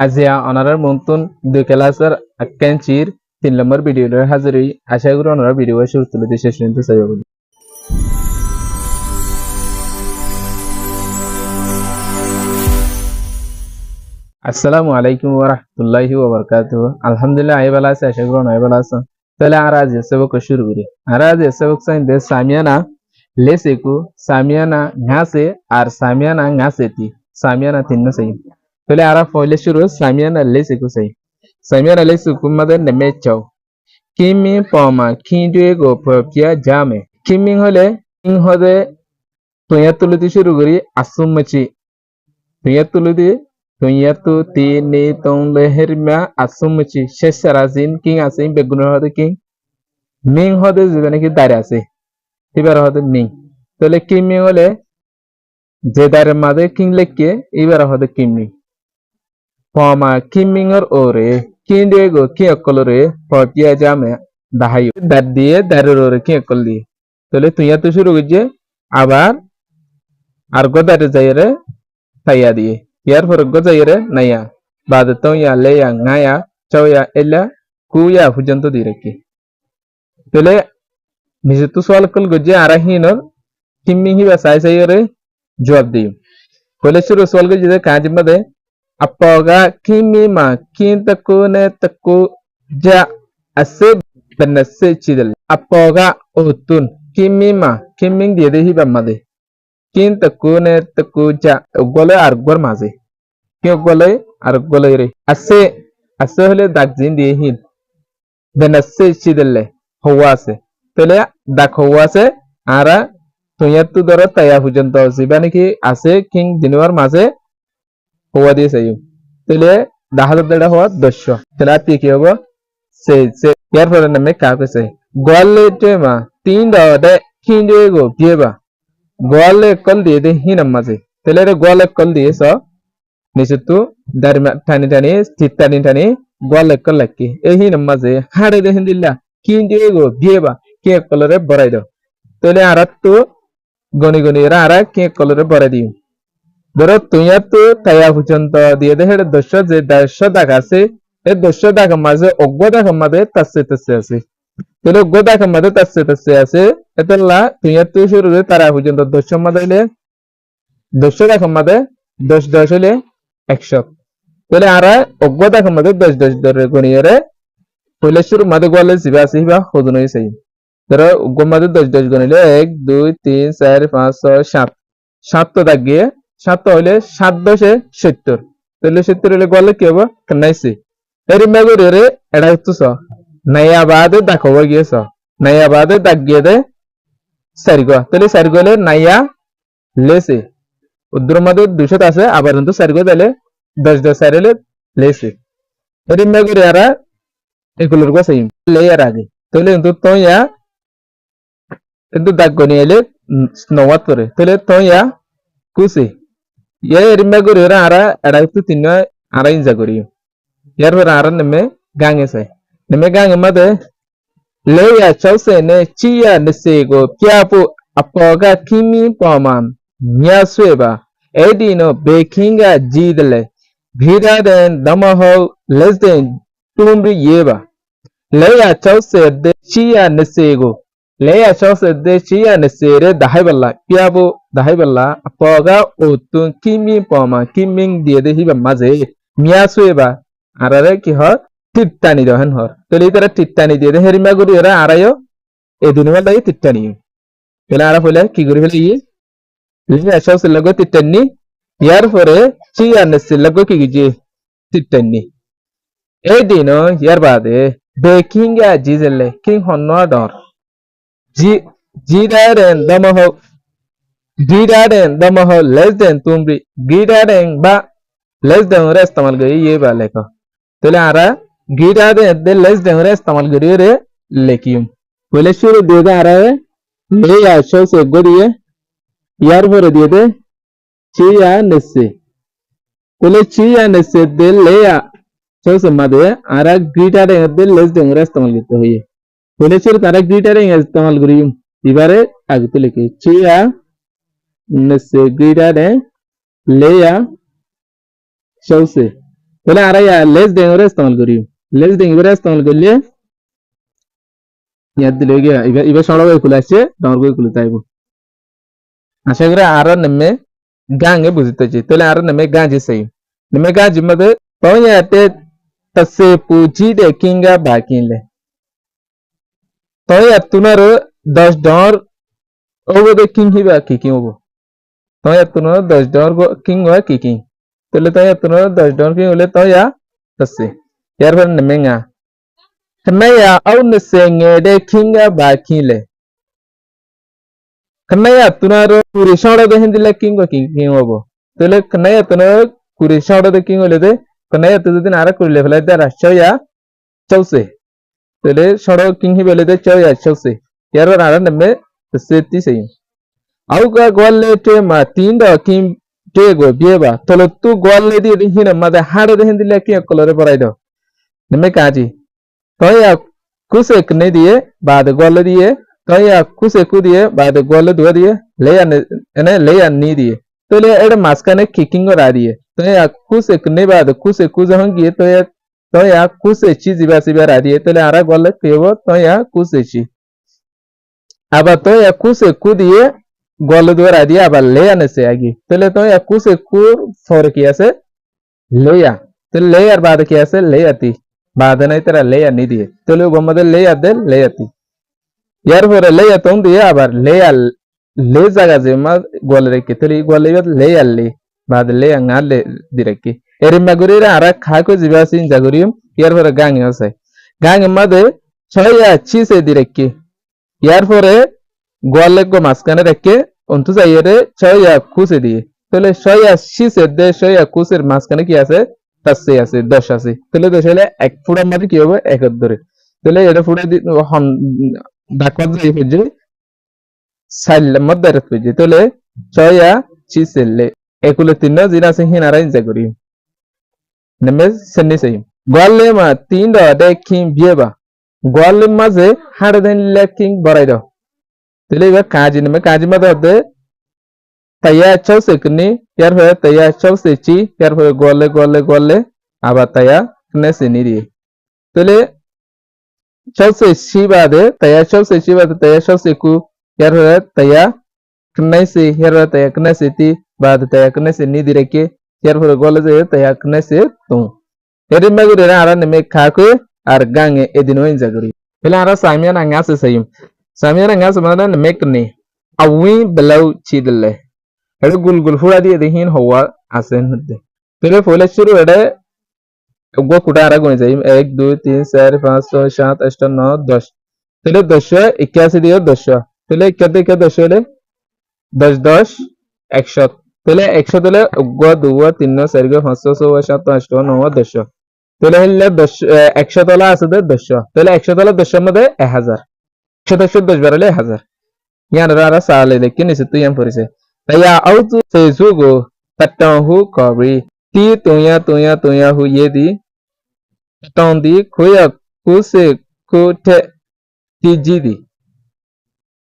আজিয়া অনারার মন্তন দুই ক্লাসের আক্যাঞ্চির 3 নম্বর ভিডিওর হাজির আশা করি ওনারা ভিডিও শুরু তুলে দিয়ে শেষ পর্যন্ত চাইব। আসসালামু আলাইকুম ওয়া রাহমাতুল্লাহি ওয়া বারাকাতুহু। আলহামদুলিল্লাহ আই ভালো আছে, আশা করি ওনারা ভালো আছে। তাহলে আর আজ সবক শুরু করি। আর আজ সবক সাইন দে সামিয়ানা লেসেকু সামিয়ানা ঘাসে আর সামিয়ানা ঘাসেতি সামিয়ানা তিন সাই। তাহলে আর পয়লে শুরু সামিয়ানা লেসেকু সাই। Samira lesu kumade ne mecho. Kimi poma kindwe go popia jame. Kimi hole ing hode tuyatuluti shuru guri asummachi. Tuyatu tini tongle hermia asummachi. Shesharazin king asim begunor hode king. Ming hode zibane ki dare ase. Ibar hode ming. Tole kimi hole je dare made king lekke ibar hode kimi. Poma kimingor ore. Kindego kiakolore popia jame dahayu dar দিয়ে দারুরে কিয়াকল দিয়ে তাহলে তুই এত শুরু করছে আবার আর গদারে যাইরে তাইয়া দিয়ে ইয়ার পর গজাইরে নাইয়া বাদ তো ইয়া লেয়া নায়া চয়া এলা কুয়া পর্যন্ত দিয়ে রাখি তাহলে নিজে তো সওয়াল কল গজে আরাহিনর কিম্মি হিবা সাই সাইরে জবাব দিও বলে শুরু সওয়াল গজে কাজ মধ্যে Appoga kimi ma kintaku ne taku ja ase benase chidel. Appoga utun kimi ma kiming dia dehi bamade. Kintaku ne taku ja ugole argor maze. Ki ugole argole re. Ase hole dakjin dehin. Benase chidel le hawase. Tele dak hawase ara tuyatu doro taya hujan tau sibani ki ase king dinuar maze. হওয়া দিয়ে চাই তাহলে 10,000 দেড়া হওয়া 200 তাহলে আর কি হবে সে এর পরে নামে কাকে চাই গোয়ালে মা 3 দাওয়াতে কিনজে গো বিয়েবা গোয়ালে কল দিয়ে দে হিনাম মাঝে তাহলে রে গোয়ালে কল দিয়ে স নিচে তো দারমা টানি স্থির টানি গোয়ালে কল লাগকি এই হিনাম মাঝে হাড়ে দে হিন্দিল্লা কিনজে গো বিয়েবা কে কলরে বড়াই দাও তাহলে আর তো গনি এরা আর কে কলরে বড়াই দিও ধরো তুই তো তাইয়া পর্যন্ত দিয়ে দে হেডে 200 যে 150 টাকা আছে এই 200 টাকা মাঝে 80 টাকা মাঝে তাসে আছে তাহলে 80 টাকা মাঝে তাসে আছে এতলা তুই তো শুরু করে তারা পর্যন্ত 200 মাঝে হলে 200 টাকা মাঝে 10 হলে 100 তাহলে আর 80 টাকা মাঝে 10 ধরে গনিয়ে পয়লা শুরু মাঝে গলে জিবা আছে হিবা হদন হইছে ধরো 80 মাঝে 10 গনিলে 1 2 3 4 5 6 7 7 তো দাগ গিয়ে 7 হইলে 7 10 70 তাহলে 70 হইলে গলে কি হবে নাইছে এরি মেগরে রে এটা হচ্ছে নাইয়া বাদে দেখো গিয়েছ নাইয়া বাদে দাগ গিয়ে দে সারিগো তাহলে সারিগলে নাইয়া লেসে উদ্র মধ্যে 200 আছে আবার কিন্তু সারিগো দিলে 10 সারিলে লেসে এরি মেগরে এরা এগুলোর গো সেম লেয়ার আগে তাহলে কিন্তু তোয়া কিন্তু দাগ গনি এলে নওয়াত করে তাহলে তোয়া কুসে ये रिम्बा गुरी रा आरा अड़ाई तो तीन आरा इंजा गुरी यार फिर आरा नमे गांगे मदे ले या चौसे ने चिया नसेगो क्या पु अपोगा किमी पमान न्या स्वेबा एडिनो बेकिंगा जीदले भीड़ा देन दमहो लेस देन तुमरी येबा ले या चौसे दे chia नसेगो Leya chose de chia ne sere dahaiballa piabo dahaiballa apoga otun kimi poma kiming দিয়ে de hiba maze miasueba arare ki hor tittani dohen hor tele tara tittani দিয়ে de herima guri era arayo edinu wala tittani tele ara fole ki guri fele yi leya chose lago tittani yar fore chia ne se lago ki gije tittani edino yar bade bakinga jizelle king honno dor Gidaren damaho less than tumri gidaren ba less than rest tamal gari ye ba leko tole ara gidaren de less than rest tamal gari re lekium bole shuru de da ara le ya show se goriye yar vore de de chiya nesse bole chiya nesse de le ya show se made ara gidaren de less than rest tamal gite hoye বলে ছিল তারা গ্রিটারিং ইস্তেমাল করি এবারে আগে তো লিখি chia নসে গ্রিটারে লেয়া শৌসে তাহলে আর লেস দেন ওরে ইস্তেমাল করি লেস দেন এবারে ইস্তেমাল করলে ইয়াদ দিলে গিয়া এবার সড়ক খুলে আসছে ডর করে খুলে তাইব আশা করি আর নেমে গাঙ্গে বুঝতেছি তাহলে আর নেমে গাঁজি সেই নেমে গাঁজি মধ্যে তোয়াতে তসে পুজি দে কিংগা বাকিলে তোয়া তুনার 10 ডর ওবো দে কিং হিবা কিকিং ওবো তোয়া তুনার 10 ডর কিং ওয়া কিকিং তাহলে তোয়া তুনার 10 ডর কিং হলে তোয়া তসে यार फिर नमेंगा खनया au nsenga de kinga bakile खनया तुनारो पूरी शौड़ा दे हिंदी किंग किंग होबो तले खनया तुना पूरी शौड़ा दे किंग होले दे खनया तु दिन आरा कुले फला दे राशया चौसे तले शौड़ा किंग ही बेले दे चौया चौसे यार आरा नमे सेती सही au का गोले टे मा तीन द किंग टे गो बिएबा तले तु गोले दी हिना मा दे हाड़े दे हिंदी किंग कलरे पराई दो नमे काजी তোয়া কুসে কনে দিয়ে বাদ গলে দিয়ে তোয়া কুসে কু দিয়ে বাদ গলে দুয়া দিয়ে লেয়া এনে লেয়া নি দিয়ে তোলে এডা মাসকানে কিকিং করা দিয়ে তোয়া কুসে কনে বাদ কুসে কু যখন গিয়ে তোয়া কুসে চি জিবা সিবা রা দিয়ে তোলে আরা গলে কেব তোয়া কুসে চি আবার তোয়া কুসে কু দিয়ে গলে দুয়া রা দিয়ে আবার লেয়া নেছে আগি তোলে তোয়া কুসে কুর ফর কি আছে লেয়া তোলে লেয়ার বাদ কি আছে লেয়াতি বাদনা ইতরা লেয়া নি দিয়ে তোলে গোমদে লেয়া দে লেয়াতি ইয়ার পরে লেয়া তোম দিয়ে আবার লেয়া লে জায়গা যে মা গোলে রেখে তোলে গোলে লেয়া লে বাদ লেয়া ngaলে দিরেকি এরি মাগুরিরা আরা খাকো জিবাসিন জাগুরিম ইয়ার পরে গাঙ্গে আছে গাঙ্গে মাদে ছয়া চিসে দিরেকি ইয়ার পরে গোলে গো মাসকানে রেখে অন্তু যাইরে ছয়া খুসে দিয়ে তোলে ছয়া চিসে দে ছয়া খুসের মাসকানে কি আছে তাসে আছে 10 আছে তাহলে 10 হলে এক ফুড়া মাটি কি হবে এক ধরে তাহলে এটা ফুড়া হন ডাকবাদ যাই ফেজে সাইল মধ্যে ফেজে তাহলে ছয়া চিসেলে একুলে তিন জিনা সে হিনারা ইনজা করি নেমে সেনি সেই গোয়ালে মা তিন দে কিং বিয়েবা গোয়ালে মাঝে হাড় দেন লেকিং বড়াই দাও তাহলে এবার কাজি নেমে কাজি মধ্যে হতে তাইয়া চৌসে কনি यार फिर तया चौसे ची यार फिर गोले गोले गोले आबा तया कने से नी दी तले चौसे ची बादे तया चौसे ची बादे तया चौसे कु यार फिर तया कने से यार तया कने से ती बाद तया कने से नी दी रखे यार फिर गोले से तया कने से तू एरी मगुरे आरा ने खाको आर गांगे एदिनो इंजागरी पहले आरा सामिया नंगा से सही सामिया नंगा से मतलब ने मेकने अवी बेलाउ चीदले এটা গুলগুল ফুড়া দিয়ে দেখিন হওয়া আছে মধ্যে তাহলে ফলে শুরু এটা গো কুটা আরা গনে যাই 1 2 3 4 5 6 7 8 9 10 তাহলে 10 81 দিয়ে 10 তাহলে কত কত 10 হলে 10 10 100 তাহলে 100 তাহলে গো 2 3 4 5 6 7 8 9 10 তাহলে হলে 10 100 তলা আছে 10 তাহলে 100 তলা 10 এর মধ্যে 1000 100 10 বাড়লে 1000 ইয়ান আরা সালে দেখি নিচে তুই এম পড়িছে तया आउतु से जुगो तटहु कबरी ती तुया हु ये दी तटोंदी खोया कुसे कुटे तीजी दी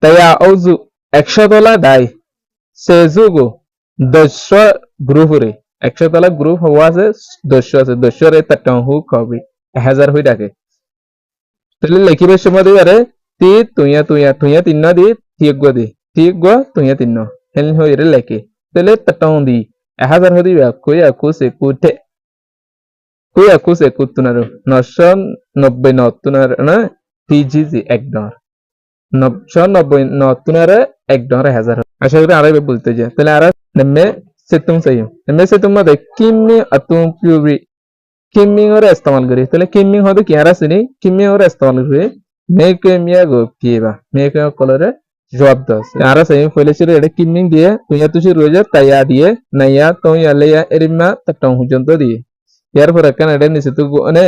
तया आउजु 100 डॉलर दाई से जुगो 200 ग्रुप रे 100 डॉलर ग्रुप हुआ से 200 रे तटहु कबरी 1000 हुई डाके तले लेखिबे समय दिबारे ती तुया तीन दी ठीक गो तुया तीन हेल हो इरे लेके तले तटोंदी 1000 हो दिबा कोया कुसे कुतुनारो 990 नतुनार ना टीजीजी एक डॉलर 990 नतुनार एक डॉलर 1000 আশা করি আরবে বলতে যায় তাহলে আর নেমে সেতুম সহি নেমে সেতুম মধ্যে কিমি আতুম পিউরি কিমি ওরে ইস্তেমাল করি তাহলে কিমি হবে কি আর আসেনি কিমি ওরে ইস্তেমাল করি মেকে মিয়া গো কিবা মেকে কলরে জবাব দাও আর সহি ফলে ছিল এটা কিমি দিয়ে তুইয়া তুই রোজা তাইয়া দিয়ে নাইয়া তোয়া লেয়া এরিমা তটং হুজন্ত দিয়ে यार पर अकन एडे निसे तु ने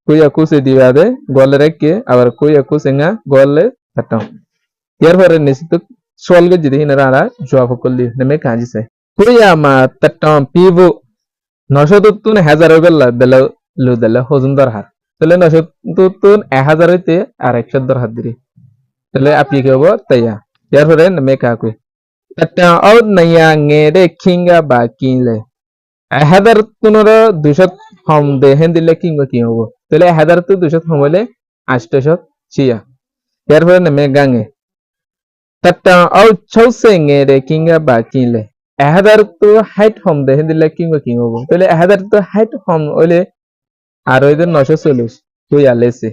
कोई अकु से दिवा दे गोल रखे और कोई अकु सेंगा गोल तटो यार पर निसे तु सोल के जिदि नरारा जवाब कोली नमे काजी से कोई आमा तटो पीबु 900 तुन 1000 गल्ला बेल लु दल हजुंदर हार तले 900 तुन 1000 হইতে আর 100 দর হাত দিরি तले আপি কেবো তয়া यार पर नमे का कोई तटो और नया nge de kinga ba kinle 1000 তুনরা 200 হম দেহেন দিলে কিংবা কি হবো তাহলে 1000 তো 200 হম হলে 800 চিয়া এরপরে নেমে গাঙে তাটা আউ ছৌসে রে কিংবা বা কিলে 1000 তো হাইট হম দেহেন দিলে কিংবা কি হবো তাহলে 1000 তো হাইট হম হলে আর ওই 940 তুই আলেছে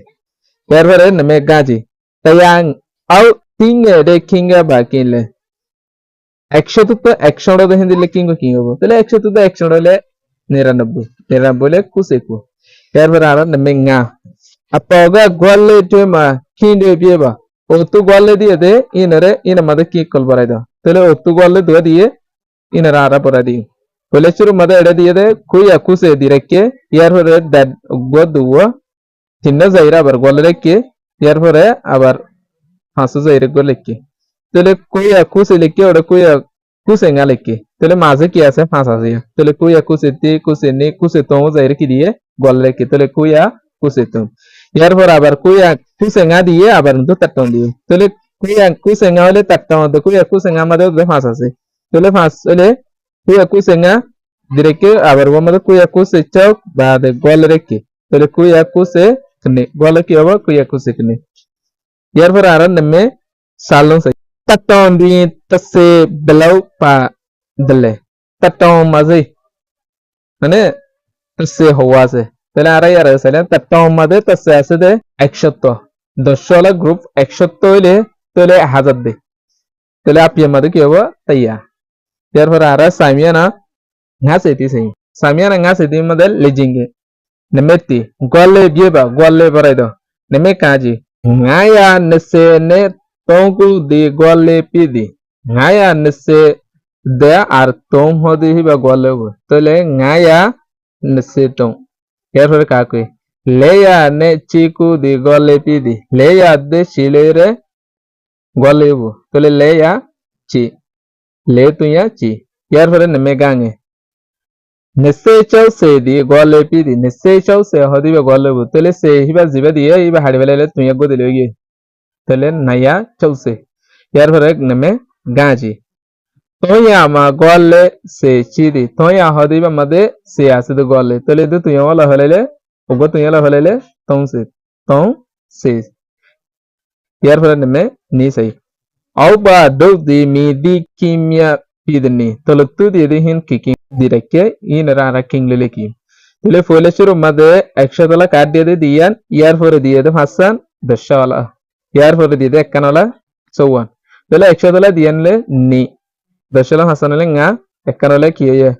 এরপরে নেমে গাজি তাই আউ রে কিংবা বা কিলে 100 তো 100 দেখেন দিলে কিংবা কি হবো তাহলে 100 তো 100 হলে 99 হলে কুসেকু এরপরে আর নেমে ngা apoga gwalle tema kinde bieba otu gwalle দিয়ে দে ইনারে ইনা মাদে কি কল বরাই দাও তাহলে otu gwalle দুয়া দিয়ে ইনারা আরা পরা দিই বলে শুরু মাদে এটা দিয়ে দে কুই আকুসে দিরেকে ইয়ার পরে দাদ গো দুয়া তিননা যাইরা আবার গলে রেখে ইয়ার পরে আবার হাসু যাইরে গো লেখকে তাহলে কুই আকুসে লেখকে ওটা কুই কুসে ngা লেখকে তাহলে মাঝে কি আছে পাঁচ আছে তাহলে কুই আকুসে তি কুসে নি কুসে তো যাইরে কি দিয়ে গলে রেখে তাহলে কুই কুসে তো এরপর আবার কুইয়া কুসেঙ্গা দিয়ে আবার কিন্তু তাট্টন দিয়ে তাহলে কুইয়া কুসেঙ্গা হলে তাট্টা মধ্যে কুইয়া কুসেঙ্গা আমাদের পাঁচ আছে তাহলে পাঁচ হলে কুইয়া কুসেঙ্গা দিরেকে আবার আমাদের কুইয়া কুসে চক বা গল রেখে তাহলে কুইয়া কুসে কনে গলে কি হবে কুইয়া কুসে কনে এরপর আর নেমে সালন সে তাট্টন দিয়ে তসে বেলাও পা দলে তাট্টন মাঝে মানে তসে হওয়া আছে তাহলে আড়াই আর আছে তারটা আমাদের তাছে আছে দে 100 10 গ্রুপ 100 হইলে তাহলে 1000 দে তাহলে আপনি আমাদের কি হবে তাইয়া এরপর আর সামিয়ানা ngaseти সেই সামিয়ানা ngaseти আমাদের লেজিংগে নেমেতি গলে বিয়েবা গলে বরাই দাও নেমে Kazi ngaya nese ne tongu di gole pidi ngaya nese de আর তোম হদি হিবা গলে তাহলে ngaya nese tong এরপরে কাকে লেয়া নে চিকু দি গলে পিদি লেয়া দে শিলেরে গলেবু তাহলে লেয়া চি লে তুইয়া চি এরপরে নেমে গাঙে নেসে চৌসে দি গলে পিদি নেসে চৌসে হদিবে গলেবু তাহলে সে হিবা জিবে দিয়ে ইবা হাড়ি বেলাইলে তুইয়া গো দিলে গিয়ে তাহলে নাইয়া চৌসে এরপরে নেমে গাঁজি তোয়া মা গলে সে চিদি তোয়া হদিবে মাদে সে আসে গলে তাহলে তুইয়া ওলা হলাইলে ওগো তুইয়া লা হলাইলে তং সে ইয়ার ফলে নেমে নি সাই আও বা দৌ দি মি দি কিমিয়া পিদনি তলে তু দি দি হিন কিকিং দিরেকে ইন রা কিং লেলে কি তলে ফলে শুরু মাদে 100 তলা কাট দিয়ে দিয়ান ইয়ার ফলে দিয়ে দে হাসান 10 ওয়ালা ইয়ার ফলে দিয়ে দে একানলা 54 তলে 100 তলা দিয়ানলে নি 10 ওয়ালা হাসান লে ngা একানলে কি হয়ে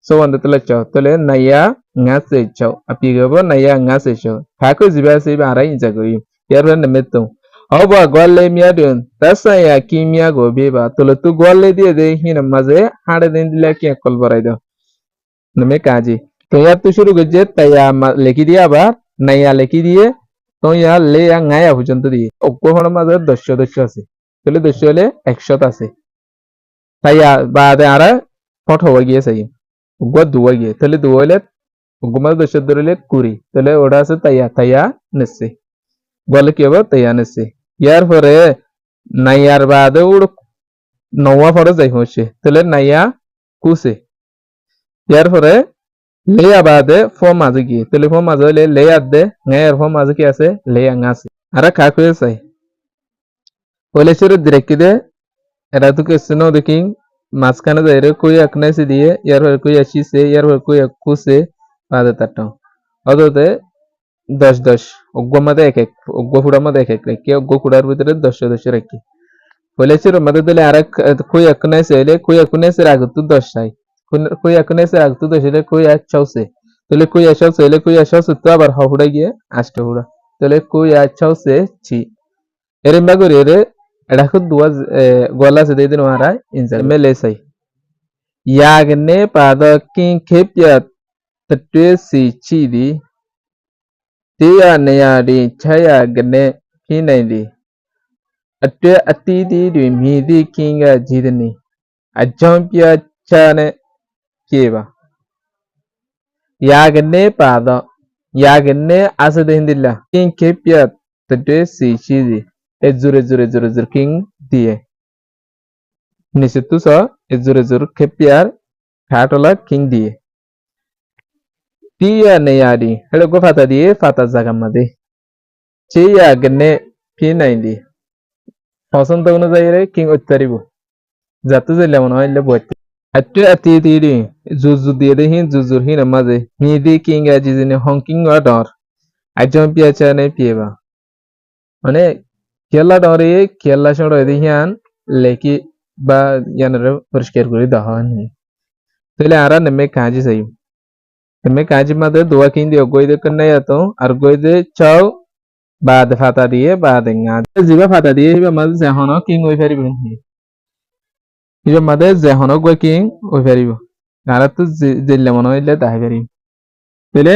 so wanda tala chaw tole naya nga se chaw api gabo naya nga se chaw khako ziba se ba rai inja go yar na meto oba golle miya don tasa ya kimia go be ba tole tu golle দিয়ে de hina maze hade din dile ki kol barai do name kaji to ya tu shuru gojje taya leki dia ba naya leki দিয়ে তো ইয়া লে ngaya পর্যন্ত দিয়ে অগ্রহণ মাঝে 10 আছে তাহলে 10 হলে 100 আছে তাই বাদে আর ফট হয়ে গিয়েছে উগ্র দুয়া গিয়ে তাহলে দুয়া হলে উগ্রমাল 10 ধরলে 20 তাহলে ওটা আছে তাইয়া তাইয়া নেছে বলে কি হবে তাইয়া নেছে ইয়ার পরে নাইয়ার বাদে উড় নওয়া পরে যাই হচ্ছে তাহলে নাইয়া কুসে ইয়ার পরে লেয়া বাদে ফর্ম মাঝে গিয়ে তাহলে ফর্ম মাঝে হলে লেয়ার দে গায়ের ফর্ম মাঝে কি আছে লেয়া আছে আর কাকুয়ে চাই বলে ছেড়ে ডিরেক্ট দে এরা তো কেসনো দেখি মাঝখানে যাই রে কই এক নাইছে দিয়ে ইয়ার পরে কই আসিছে ইয়ার পরে কই এক কুসে বাদে তাটাও অদতে 10 অগ্গ মধ্যে এক এক অগ্গ ফুড়ার মধ্যে এক এক রেখে অগ্গ ফুড়ার ভিতরে 10 রেখে বলেছে মধ্যে দিলে আর কই এক নাইছে হলে কই এক নাইছে আগে তো 10 চাই কই এক নাইছে আগে তো 10 হলে কই এক চাউছে তাহলে কই আসাউছে হলে কই আসাউছে তো আবার হফুড়া গিয়ে আষ্টে ফুড়া তাহলে কই আসাউছে ছি এরে মাগরে রে এটা খুব দুয়া গলা se de no ara inza mele sai yagne pada kin khepya tatwe si chi di teya neya di chaya gne kinai di atwe ati di dwi mi di kin ga jidani ajam pya cha ne keba yagne asa de hindilla kin khepya tatwe si chi di জোরে king দিয়ে নিচে তুস জোরে খেপিয়ার ফ্যাটলা king দিয়ে টিয়া নেয়ারি হেড়ে গো ফাতা দিয়ে ফাতা জাগা মাদে চিয়া গনে পি নাই দি পছন্দ অনুযায়ী রে কিং উত্তরিব যাতে যে লেমন হইলে বইতে আট্টু আতি তিরি জুজু দিয়ে দে হিন জুজুর হিন মাঝে হি দি কিং আজি জিনে হংকিং ডর একজন পিয়াচা নে পিয়েবা মানে কেলা ডরে কেলা সড় দি হিয়ান লেকি বা ইয়ানরে পরিষ্কার করে দেওয়া হয়নি তাহলে আরা নেমে কাজে যাই নেমে কাজে মাঝে দোয়া কিং দিয়ে গই দে কন্যা তো আর গই দে চাও বাদ ফাতা দিয়ে বাদ ngা জিবা ফাতা দিয়ে হিবা মাঝে যেহন কিং ওই ফারিব হিবা মাঝে যেহন গই কিং ওই ফারিব আরা তো জিল্লে মনে হইলে তাই ফারিব তাহলে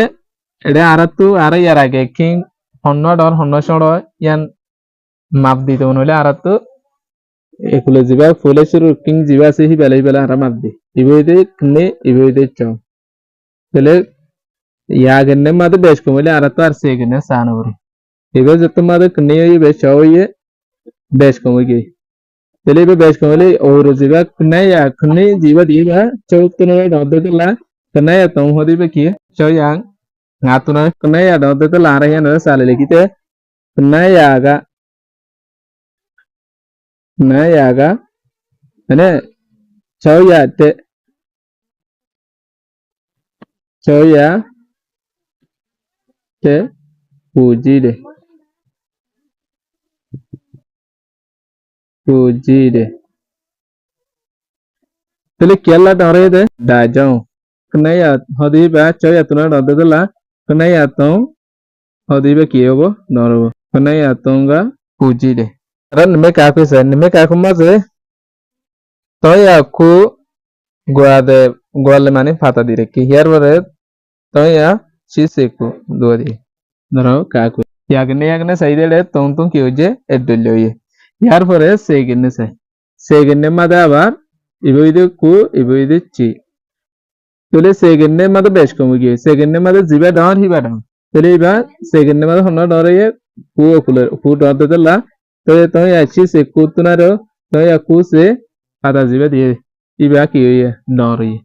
এটা আরা তো আরা ইয়ার আগে কিং হন্ন ডর হন্ন সড় ইয়ান মাপ দিতে মনে হইলে আরা তো একুলে জিবা ফুলে শুরু কিং জিবা সে হি বেলাই বেলা আরা মাপ দি ইবইদে নে ইবইদে চাও তাহলে ইয়াগনে মাঝে বেশ কমলে আরা তো আর সেগনে সানবরে এবার যত মাদে কনে বেশ চাওয়ে বেশ কমে গই তাহলে এবার বেশ কমলে ওর জিবা কনে या কনে জিবা দিবা চৌতনে ডদকলা কনে তো হদিবে কি চয়াং ngatunna kene ya dodkala ara ya na sale likite kene yaga ane chawya te pujide তাহলে কেলা ডরে দে দা যাও kene ya hodiba chawya tuna dodkala kene ya to hodibe কি হবো নরব kene ya tonga pujide ran me ka ko sa me ka ko maze to ya ku গোয়াদে গোয়ালে মানে ফাতা দিরে কি here পরে তয়া শিসেকু দোরি ধরো কাকু ইয়াগনে সাইদেলে তং কি হইছে এডলে হইয়ে হিয়ার পরে সেগনে মাদে আবার ইবইদে কু ইবইদে চি তাহলে সেগনে মাদে বেশ কমে গিয়ে সেগনে মাদে জিবা ডাউন হিবা ডাউন তাহলে এবার সেগনে মাদে হন্ন ডরে কু ওকুলের কু ডর দিলা তয়া শিসেকু তুনারো তয়া কু সে ফাতা জিবা দিয়ে iba ki ye nori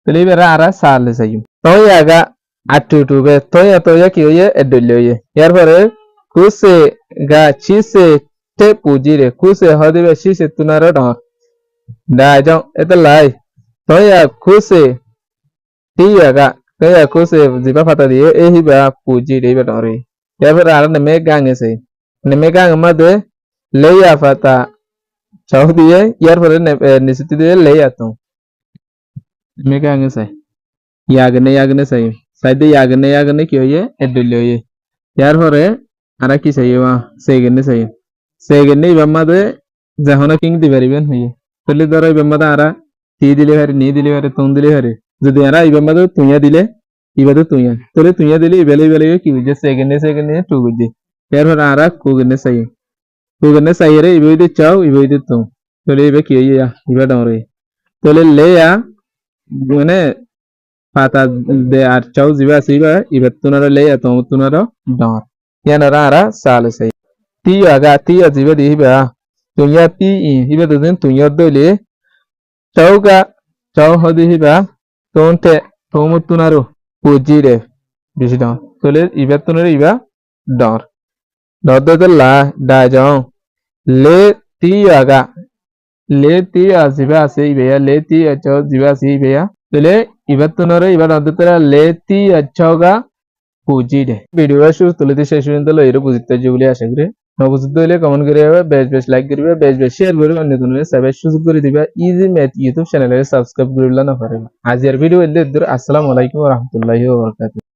tele bera ara sale sayum toya ga atutu be toya ki ye edole ye yar pore kuse ga chise te pujire kuse hodibe chise tunaro dor da jong etalai toya kuse tiya ga toya kuse jiba fata diye ehi ba pujire be dori yar pore ara ne me gange se ne me gang ma de leya fata चाहो दिए यार पर निश्चित दिए ले आता हूँ मैं क्या आगे सही यागने सही शायद यागने क्यों ये एडुल्लो ये यार पर आरा की सही वहाँ सेगने इबम्मा दे जहाँ किंग दिवरिबन हुई पहले दरो इबम्मा दा आरा ती दिले हरे नी दिले हरे तुम दिले हरे जो दियारा इबम्मा दो तुया दिले इबा दो तुया दिले इबले ये क्यों जे सेगने टू गुजे यार पर आरा कुगने सही Kugane sayere iboide chao iboide tum tole ibe kiye ya iba dore tole le ya gune pata de ar chao jiba siba ibe tunara le ya tum tunara dor yana rara sale say ti aga jiba di iba tunya ti ibe duden tunya dole chao ga chao hodi iba tonte tomu tunaro pujire bisidon tole ibe tunara iba dor dor la da jao le ti jiba se beya le ti acho jiba se beya tole ibattunore ibar adutara le ti acho ga pujide video shu tulite sheshin dalo ero bujitte jubli asha kore নবুঝতে হলে comment করে বেশ like করবে বেশ share করবে অন্য জনের subscribe সুযোগ করে দিবা ইজি ম্যাথ ইউটিউব চ্যানেলে সাবস্ক্রাইব করলে না পারে আজ এর ভিডিও এলে আসসালামু আলাইকুম ওয়া রাহমাতুল্লাহি ওয়া বারাকাতুহু